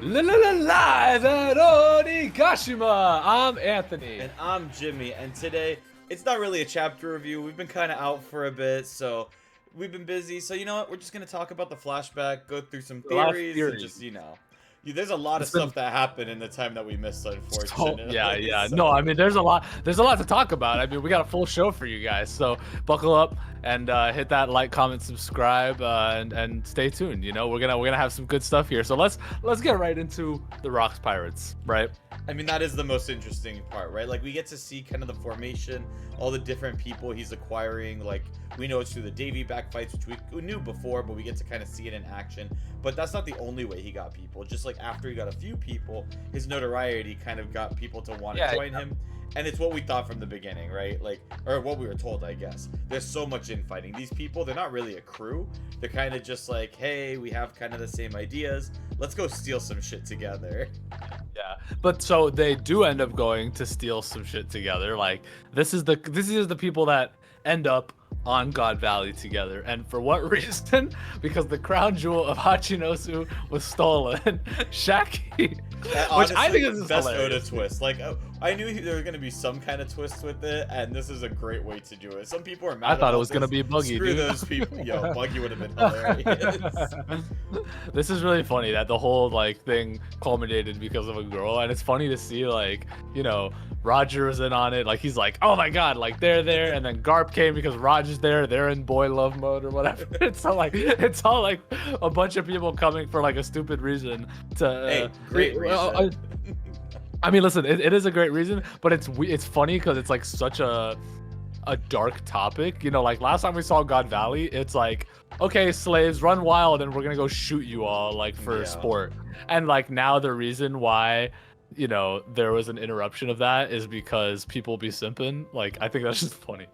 Live at Onigashima! I'm Anthony. And I'm Jimmy, and today, it's not really a chapter review. We've been kind of out for a bit, so we've been busy. So you know what? We're just going to talk about the flashback, go through some A lot of theories, and theories. just, there's a lot of It's been stuff that happened in the time that we missed, unfortunately. yeah. So- No, I mean, there's a lot to talk about. I mean, we got a full show for you guys, so buckle up and hit that like, comment, subscribe, and stay tuned. You know, we're gonna have some good stuff here. So let's get right into the Rocks Pirates, right? I mean, that is the most interesting part, right? Like, we get to see kind of the formation, all the different people he's acquiring. Like, we know it's through the Davy back fights, which we knew before, but we get to kind of see it in action. But that's not the only way he got people. Just like after he got a few people, his notoriety kind of got people to want to join him. And it's what we thought from the beginning, right? Like, or what we were told, I guess. There's so much infighting. These people, they're not really a crew. They're kind of just like, hey, we have kind of the same ideas. Let's go steal some shit together. Yeah, but so they do end up going to steal some shit together. Like, this is the people that end up on God Valley together. And for what reason? Because the crown jewel of Hachinosu was stolen. Shaki, which I think is best hilarious. Oda twist. Like, I knew there was gonna be some kind of twist with it, and this is a great way to do it. Some people are mad. I thought it was gonna be Buggy. Screw dude. those people. Yo, Buggy would have been hilarious. This is really funny that the whole like thing culminated because of a girl, and it's funny to see like, you know, Roger was in on it. Like, he's like, oh my god, like they're there, and then Garp came because Roger's there. They're in boy love mode or whatever. It's all like a bunch of people coming for like a stupid reason to. Hey, great reason. I mean, listen, it is a great reason, but it's funny because it's like such a dark topic. You know, like last time we saw God Valley, it's like, okay, slaves, run wild, and we're gonna go shoot you all like for sport. And like now the reason why, you know, there was an interruption of that is because people be simping. Like, I think that's just funny.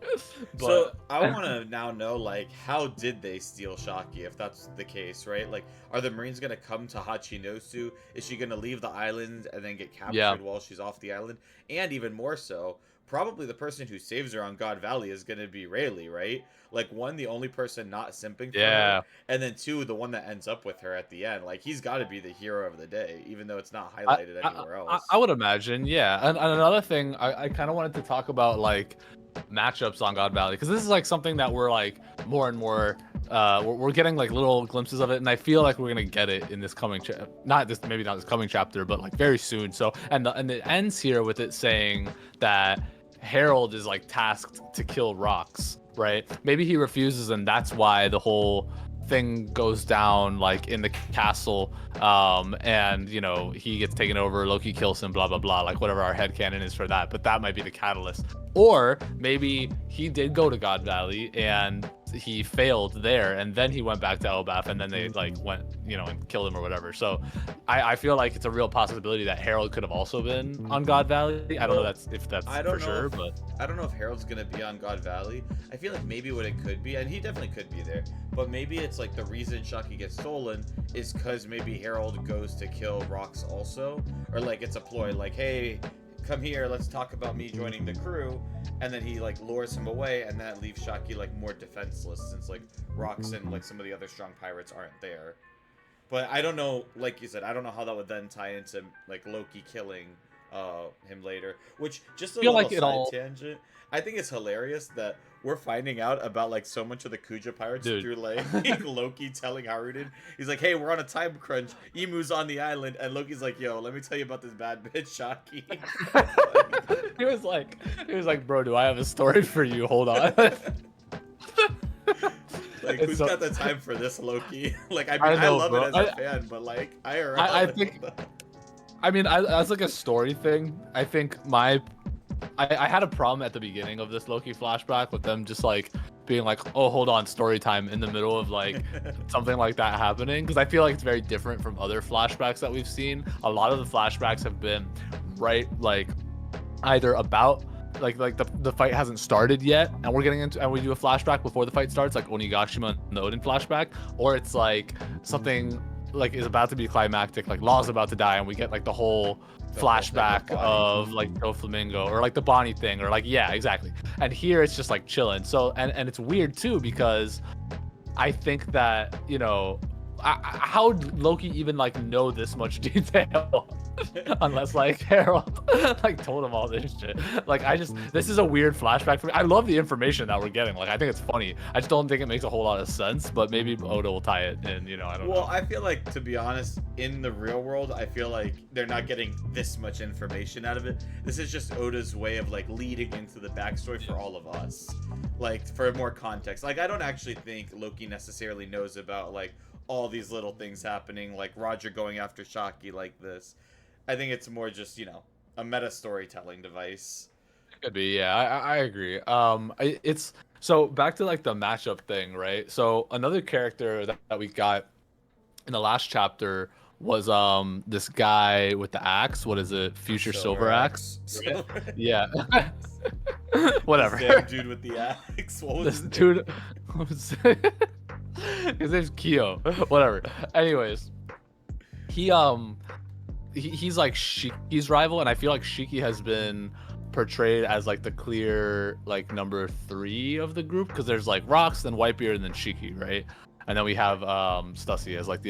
But, so I want to now know, like, how did they steal Shaki if that's the case, right? Like, are the Marines gonna come to Hachinosu? Is she gonna leave the island and then get captured while she's off the island? And even more so, probably the person who saves her on God Valley is gonna be Rayleigh, right? Like, one, the only person not simping for her, and then two, the one that ends up with her at the end. Like, he's got to be the hero of the day, even though it's not highlighted anywhere else. I would imagine, yeah. And another thing, I kind of wanted to talk about like matchups on God Valley, because this is like something that we're like more and more we're getting like little glimpses of it, and I feel like we're gonna get it in this coming maybe not this coming chapter, but like very soon. So and it ends here with it saying that Harold is like tasked to kill Rocks, right? Maybe he refuses, and that's why the whole thing goes down like in the castle, and you know, he gets taken over, Loki kills him, blah blah blah, like whatever our headcanon is for that. But that might be the catalyst. Or maybe he did go to God Valley and he failed there, and then he went back to Elbaf, and then they like went, you know, and killed him or whatever. So I feel like it's a real possibility that Harold could have also been on God Valley. I don't know if that's for sure, but I don't know if Harold's gonna be on God Valley. I feel like maybe what it could be, and he definitely could be there, but maybe it's like the reason Shaki gets stolen is because maybe Harold goes to kill Rocks also, or like it's a ploy, like, hey, come here, let's talk about me joining the crew, and then he like lures him away, and that leaves Shaki like more defenseless, since like Rocks and like some of the other strong pirates aren't there. But I don't know, like you said, I don't know how that would then tie into like Loki killing him later. Which, just a little side tangent, I think it's hilarious that we're finding out about like so much of the Kuja pirates through like Loki telling Haruden. He's like, hey, we're on a time crunch, Emu's on the island, and Loki's like, yo, let me tell you about this bad bitch Shaki. he was like, bro, do I have a story for you? Hold on. Like, who's got the time for this, Loki? Like, I mean, I love it as a fan, but like, I think, I mean, as like a story thing, I think I had a problem at the beginning of this Loki flashback with them just like being like, oh, hold on, story time in the middle of like something like that happening, because I feel like it's very different from other flashbacks that we've seen. A lot of the flashbacks have been right, like either about like the fight hasn't started yet, and we're getting into, and we do a flashback before the fight starts, like Onigashima and the Odin flashback, or it's like something like is about to be climactic, like Law's about to die, and we get like the whole flashback of like Doflamingo, or like the Bonnie thing, or like, yeah, exactly. And here it's just like chilling. So and it's weird too, because I think that, you know, how would Loki even like know this much detail unless like Harold like told him all this shit? Like this is a weird flashback for me. I love the information that we're getting. Like I think it's funny. I just don't think it makes a whole lot of sense. But maybe Oda will tie it in. You know, I don't Well, know. I feel like, to be honest, in the real world, I feel like they're not getting this much information out of it. This is just Oda's way of like leading into the backstory for all of us, like for more context. Like I don't actually think Loki necessarily knows about like all these little things happening, like Roger going after Shaki like this. I think it's more just, a meta storytelling device. Could be, yeah, I agree. It's so back to like the matchup thing, right? So another character that we got in the last chapter was this guy with the axe. What is it? Future Silver Axe? Silver Yeah. This Whatever. damn dude with the axe. What was This his name? dude. His name's Kyo. Whatever. Anyways, he he's like Shiki's rival, and I feel like Shiki has been portrayed as like the clear like number 3 of the group, because there's like Rocks, then Whitebeard, and then Shiki, right? And then we have Stussy as like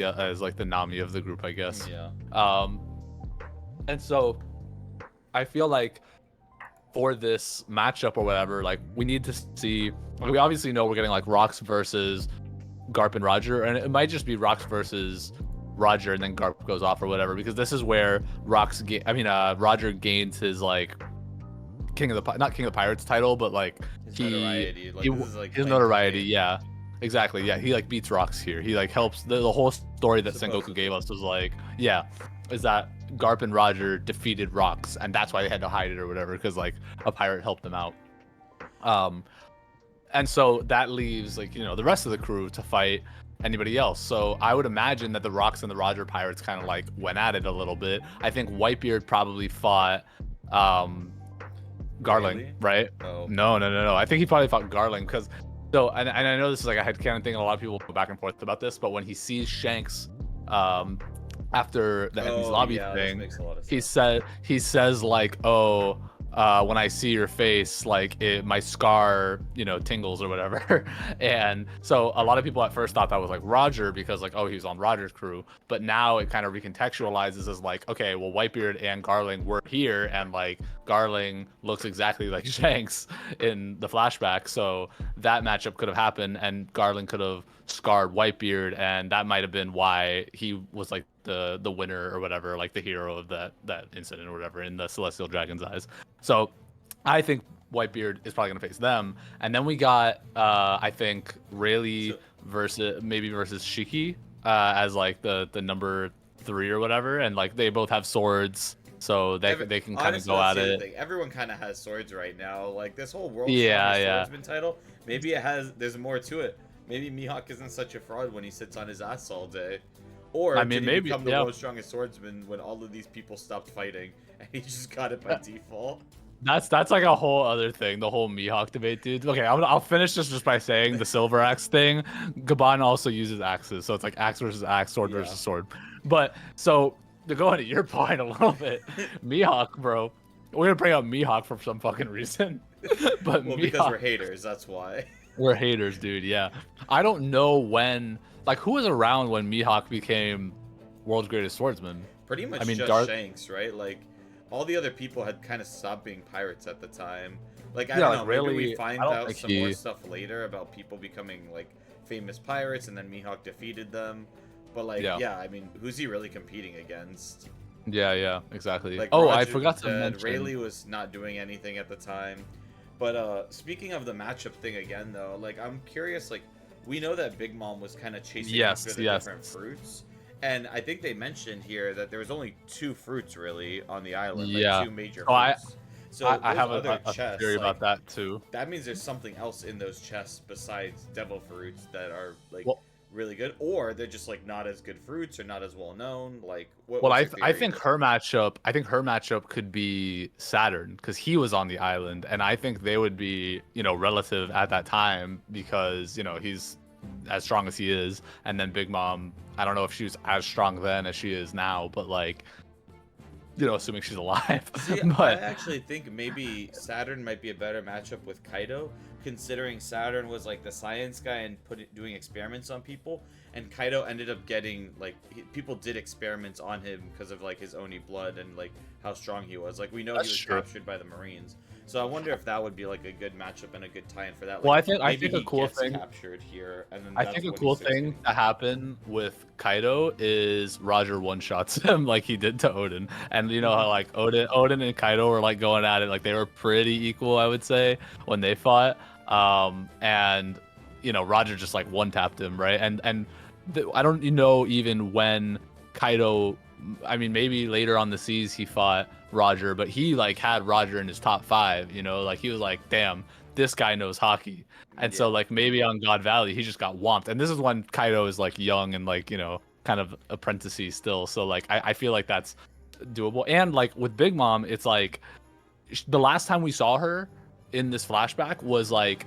the Nami of the group, I guess. Yeah. And so I feel like for this matchup or whatever, like we need to see. Like, we obviously know we're getting like Rocks versus Garp and Roger, and it might just be Rocks versus Roger, and then Garp goes off or whatever, because this is where Roger gains his like not King of the Pirates title, but like His notoriety. Like, this is, like, his claim to notoriety, fame. yeah. Exactly, yeah. He like beats Rocks here. He like helps the whole story that Sengoku gave us was like, yeah, is that Garp and Roger defeated Rocks, and that's why they had to hide it or whatever, because like a pirate helped them out. And so that leaves like, the rest of the crew to fight anybody else. So I would imagine that the Rocks and the Roger pirates kind of like went at it a little bit. I think Whitebeard probably fought Garling, Really? right? Oh. No. I think he probably fought Garling because and I know this is like a headcanon thing, and a lot of people go back and forth about this, but when he sees Shanks after the Emmy's lobby thing, makes a lot of he sense. says like, oh, when I see your face, like my scar, tingles or whatever. And so a lot of people at first thought that was like Roger, because like, oh, he was on Roger's crew. But now it kind of recontextualizes as like, okay, well, Whitebeard and Garling were here, and like Garling looks exactly like Shanks in the flashback. So that matchup could have happened, and Garling could have scarred Whitebeard, and that might have been why he was like the winner or whatever, like the hero of that incident or whatever in the Celestial Dragon's eyes. So I think Whitebeard is probably gonna face them, and then we got I think Rayleigh versus Shiki as like the number 3 or whatever, and like they both have swords, so they can kind of go at it. Thing. Everyone kind of has swords right now. Like this whole world swordsman title, maybe there's more to it. Maybe Mihawk isn't such a fraud when he sits on his ass all day. Or did he maybe become the world's strongest swordsman when all of these people stopped fighting and he just got it by default? That's like a whole other thing, the whole Mihawk debate, dude. Okay, I'll finish this just by saying the silver axe thing. Gaban also uses axes, so it's like axe versus axe, sword versus sword. But so to go into your point a little bit, Mihawk, bro, we're gonna bring up Mihawk for some fucking reason. But well, Mihawk, because we're haters, that's why. We're haters, dude. Yeah, I don't know when, like, who was around when Mihawk became world's greatest swordsman? Pretty much Shanks, right? Like, all the other people had kind of stopped being pirates at the time. Like, I don't know, maybe we find out some more stuff later about people becoming, like, famous pirates, and then Mihawk defeated them. But, like, yeah, I mean, who's he really competing against? Yeah, exactly. Like, oh, Roger I forgot to mention. Rayleigh was not doing anything at the time. But speaking of the matchup thing again, though, like, I'm curious, like, we know that Big Mom was kind of chasing after the different fruits. And I think they mentioned here that there was only 2 fruits, really, on the island. Like, 2 major fruits. So I have a chests, theory about that, too. That means there's something else in those chests besides devil fruits that are, like, really good, or they're just like not as good fruits or not as well known. Like, I think her matchup could be Saturn, because he was on the island, and I think they would be relative at that time, because he's as strong as he is, and then Big Mom, I don't know if she was as strong then as she is now, but like assuming she's alive. See, I But actually think maybe Saturn might be a better matchup with Kaido, considering Saturn was like the science guy and doing experiments on people, and Kaido ended up getting like people did experiments on him because of like his Oni blood and like how strong he was. Like we know he that's was true. captured by the Marines, so I wonder if that would be like a good matchup and a good tie-in for that. Well, Like I maybe think a he cool gets thing captured here, and then I that's think a when he cool starts thing getting. to happen with Kaido is Roger one shots him like he did to Odin. And you know how like Odin and Kaido were like going at it, like they were pretty equal, I would say, when they fought. And Roger just like one tapped him, right? I don't know even when Kaido, I mean maybe later on the seas he fought Roger, but he like had Roger in his top 5, like he was like, damn, this guy knows hockey. And so Yeah. like maybe on God Valley he just got whomped. And this is when Kaido is like young and like, kind of apprenticey still. So like I feel like that's doable. And like with Big Mom, it's like the last time we saw her in this flashback was like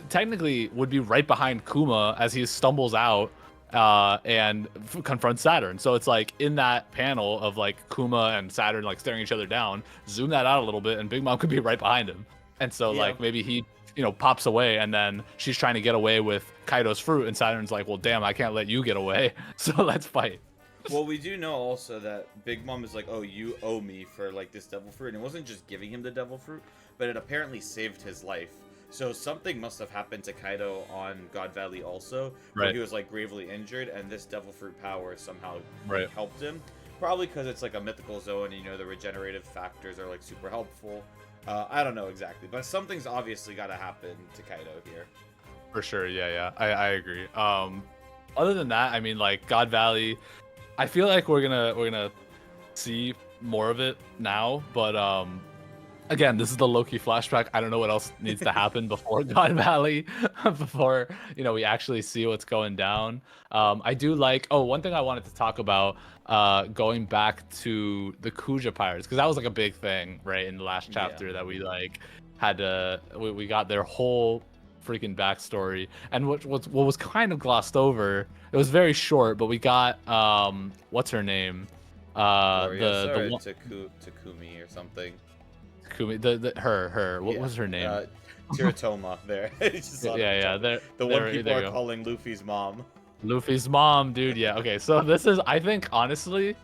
technically would be right behind Kuma as he stumbles out and confronts Saturn. So it's like in that panel of like Kuma and Saturn like staring each other down, zoom that out a little bit and Big Mom could be right behind him. And so Yeah. like maybe he pops away and then she's trying to get away with Kaido's fruit and Saturn's like, well damn, I can't let you get away. So let's fight. Well, we do know also that Big Mom is like, oh, you owe me for like this devil fruit, and it wasn't just giving him the devil fruit, but it apparently saved his life. So something must have happened to Kaido on God Valley also, where Right. he was like gravely injured, and this devil fruit power somehow Right. like, helped him. Probably because it's like a mythical zone, and the regenerative factors are like super helpful. I don't know exactly, but something's obviously got to happen to Kaido here. For sure. Yeah. I agree. Other than that, I mean like God Valley, I feel like we're gonna see more of it now, but again, this is the Loki flashback. I don't know what else needs to happen before God Valley, before we actually see what's going down. I do like. Oh, one thing I wanted to talk about, going back to the Kuja pirates, because that was like a big thing, right, in the last Yeah. chapter that we like had to. We got their whole freaking backstory, and what was kind of glossed over. It was very short, but we got what's her name? Gloriosa The or one Takumi or something. Kumi, her. What Yeah. was her name? Tiratoma there. It's just on the Yeah. top. The one people There are you go. calling Luffy's mom. Luffy's mom, dude. Yeah. Okay. So this is, I think, honestly,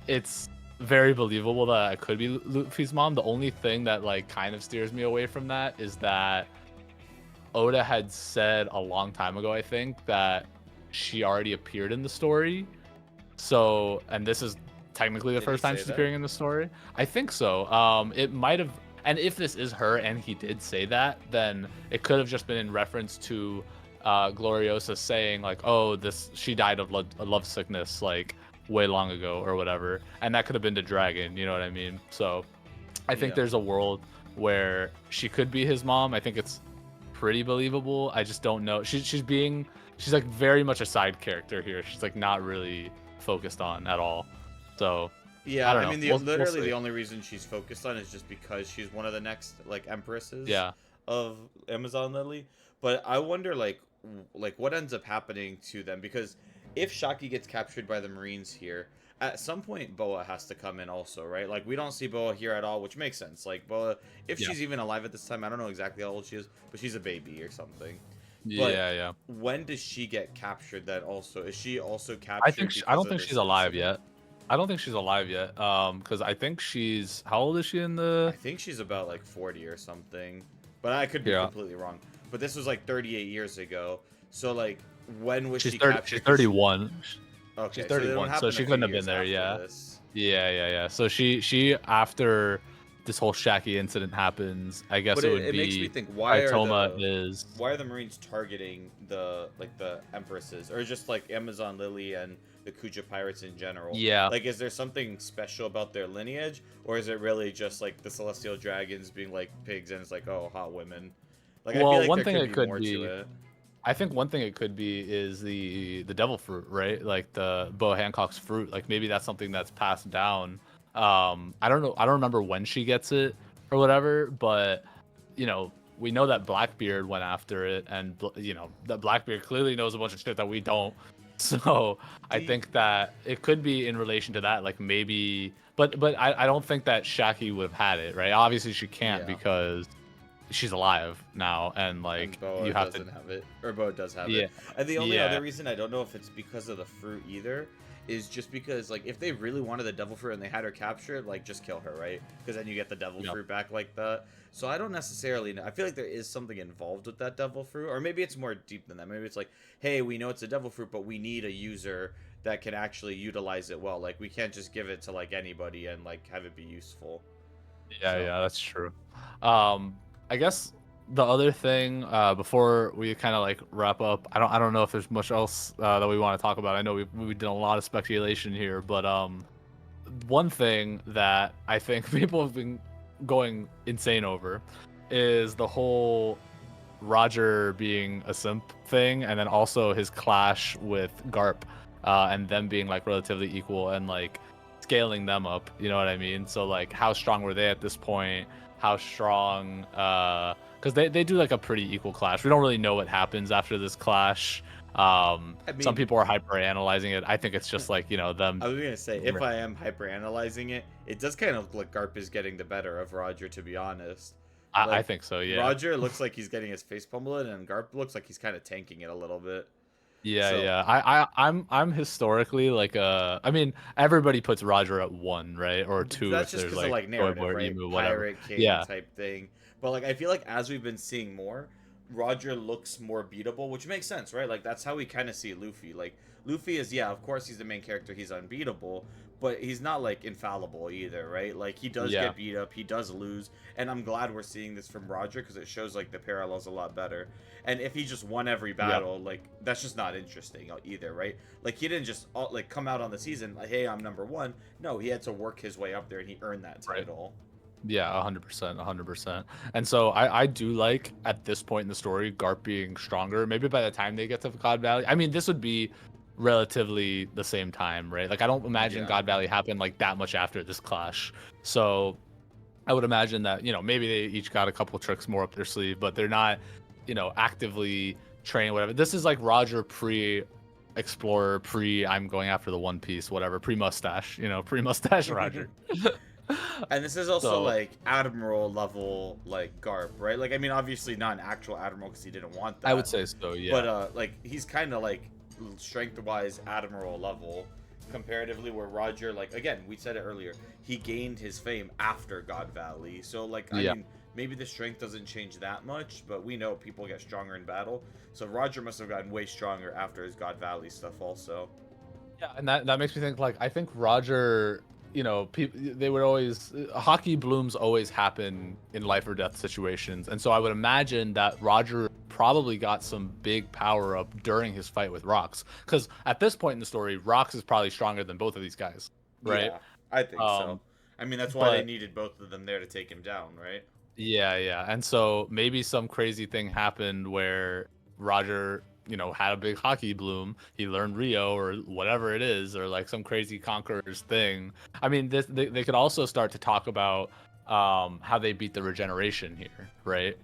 it's very believable that it could be Luffy's mom. The only thing that like kind of steers me away from that is that Oda had said a long time ago, I think, that she already appeared in the story. So, and this is technically the Did he first time say she's that? appearing in the story. I think so. It might have, and if this is her and he did say that, then it could have just been in reference to Gloriosa saying like, "Oh, she died of love sickness like way long ago or whatever," and that could have been the dragon. You know what I mean? So, I think Yeah. there's a world where she could be his mom. I think it's pretty believable. I just don't know. She's like very much a side character here. She's like not really focused on at all. So I Yeah, don't I know. mean, We'll literally see. the only reason she's focused on is just because she's one of the next like empresses Yeah. of Amazon Lily. But I wonder like what ends up happening to them because if Shaki gets captured by the Marines here, at some point Boa has to come in also, right? Like we don't see Boa here at all, which makes sense. Like Boa, if Yeah. she's even alive at this time, I don't know exactly how old she is, but she's a baby or something. But Yeah. when does she get captured? That also is she also captured I because don't of think this she's alive incident? yet. I don't think she's alive yet. Because I think she's, how old is she in I the? think she's about like 40 or something, but I could be Yeah. completely wrong. But this was like 38 years ago. So like, when was She's she 30. captured? She's 'Cause 31. She's okay, so it would 31. So happen a she few couldn't have been years there. after Yeah. this. Yeah. So she after this whole Shaki incident happens, I guess But it it, would it makes me be think, Saitama is. why are the Marines targeting the Empresses or just like Amazon Lily and the Kuja pirates in general? Yeah. Like, is there something special about their lineage, or is it really just like the Celestial Dragons being like pigs and it's like, oh, hot women? Like, I feel Well, like one there thing could it be could more to be, it. I think one thing it could be is the devil fruit, right? Like the Bo Hancock's fruit. Like maybe that's something that's passed down. I don't know. I don't remember when she gets it or whatever, but we know that Blackbeard went after it, and that Blackbeard clearly knows a bunch of shit that we don't. So I Do you, think that it could be in relation to that. Like maybe but I don't think that Shaki would have had it, right? Obviously she can't Yeah. because she's alive now, and And like Boa you have to. doesn't have it, or Boa does have Yeah, it. And the only yeah, other reason I don't know if it's because of the fruit either is just because like if they really wanted the devil fruit and they had her captured, like just kill her, right? Because then you get the devil yeah. fruit back like that. So I don't necessarily know. I feel like there is something involved with that devil fruit, or maybe it's more deep than that. Maybe it's like, hey, we know it's a devil fruit, but we need a user that can actually utilize it well. Like we can't just give it to like anybody and like have it be useful. Yeah, So yeah, that's true. Um, I guess the other thing, before we kind of like wrap up, I don't know if there's much else that we want to talk about. I know we did a lot of speculation here, but one thing that I think people have been going insane over is the whole Roger being a simp thing, and then also his clash with Garp, and them being like relatively equal and like scaling them up. You know what I mean? So like, how strong were they at this point? How strong? Because they do like a pretty equal clash. We don't really know what happens after this clash. I Some mean, people are hyper analyzing it. I think it's just like them. I was gonna say, if I am hyper analyzing it, it does kind of look like Garp is getting the better of Roger, to be honest. I Like think so. Yeah. Roger looks like he's getting his face pummeled, and Garp looks like he's kind of tanking it a little bit. Yeah, So yeah. I'm historically like I mean, everybody puts Roger at one, right? Or two that's if just there's because of like like Shoibu narrative, or right? Emu, whatever. Pirate King Yeah, type thing. But like I feel like as we've been seeing more, Roger looks more beatable, which makes sense, right? Like that's how we kind of see Luffy. Like Luffy is, yeah, of course he's the main character, he's unbeatable, but he's not like infallible either, right? Like he does yeah, get beat up, he does lose, and I'm glad we're seeing this from Roger because it shows like the parallels a lot better. And if he just won every yeah, battle, like that's just not interesting either, right? Like he didn't just like come out on the season like, hey, I'm number one. No, he had to work his way up there, and he earned that right. title. Yeah, 100%, 100%. And so I do like at this point in the story Garp being stronger. Maybe by the time they get to God Valley, I mean this would be relatively the same time, right? Like I don't imagine Yeah. God Valley happened like that much after this clash. So I would imagine that, maybe they each got a couple tricks more up their sleeve, but they're not, actively training, whatever. This is like Roger pre Explorer, pre I'm going after the One Piece, whatever, pre mustache, pre mustache Roger. And this is also So like admiral level like Garp, right? Like I mean, obviously not an actual admiral because he didn't want I would that, say so, yeah. but like he's kind of like strength wise admiral level comparatively, where Roger, like again we said it earlier, he gained his fame after God Valley, so like I Yeah. mean maybe the strength doesn't change that much, but we know people get stronger in battle, so Roger must have gotten way stronger after his God Valley stuff also. Yeah, and that makes me think like I think Roger, people they would always hockey blooms always happen in life or death situations, and so I would imagine that Roger probably got some big power up during his fight with Rox, because at this point in the story, Rox is probably stronger than both of these guys, right? Yeah, I think so. Um, I mean that's why they but needed both of them there to take him down, right? yeah, yeah. And so maybe some crazy thing happened where Roger, had a big hockey bloom. He learned Rio or whatever it is, or like some crazy conquerors thing. I mean, they could also start to talk about how they beat the regeneration here, right?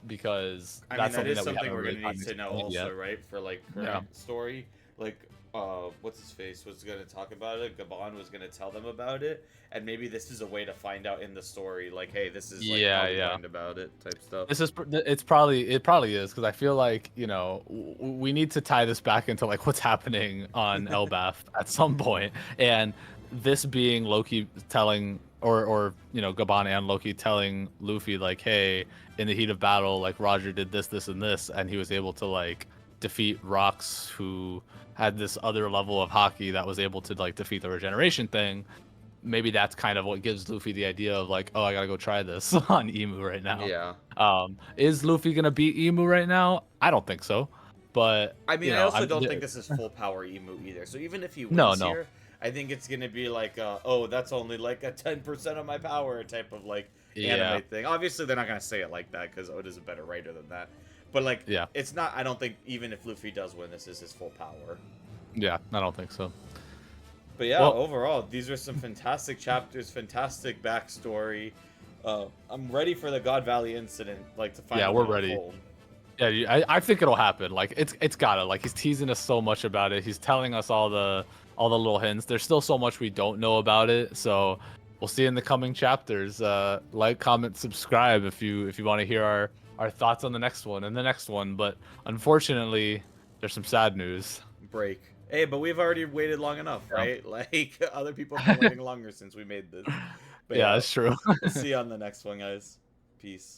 Because I mean, that's that something is that we something haven't we're really gonna need gotten to know explained also, yet. right? For like Yeah. current story, like what's his face was gonna talk about it. Gabon was gonna tell them about it, and maybe this is a way to find out in the story, like, hey, this is like Yeah, how we yeah. learned about it, type stuff. It probably is, because I feel like we need to tie this back into like what's happening on Elbaf at some point, and this being Loki telling or Gaban and Loki telling Luffy like, hey, in the heat of battle, like Roger did this and this, and he was able to like defeat Rox, who had this other level of hockey that was able to like defeat the regeneration thing. Maybe that's kind of what gives Luffy the idea of like, oh, I gotta go try this on Emu right now. Yeah. Is Luffy gonna beat Emu right now? I don't think so, but I mean, I also I'm don't think this is full power Emu either. So even if he no, wins no, here, I think it's gonna be like, oh, that's only like a 10% of my power type of like yeah, anime thing. Obviously, they're not gonna say it like that because Oda's a better writer than that. But like, yeah, it's not. I don't think even if Luffy does win, this is his full power. yeah. I don't think so. But yeah, Well, overall, these are some fantastic chapters, fantastic backstory. I'm ready for the God Valley incident, like to finally yeah, we're ready. unfold. Yeah, I think it'll happen. Like it's gotta. Like he's teasing us so much about it. He's telling us all all the little hints. There's still so much we don't know about it, so we'll see in the coming chapters. Like, comment, subscribe if you want to hear our thoughts on the next one and the next one. But unfortunately, there's some sad news. Break. Hey, but we've already waited long enough, Yeah. right? Like, other people have been waiting longer since we made this. But Yeah, yeah, that's true. we'll see you on the next one, guys. Peace.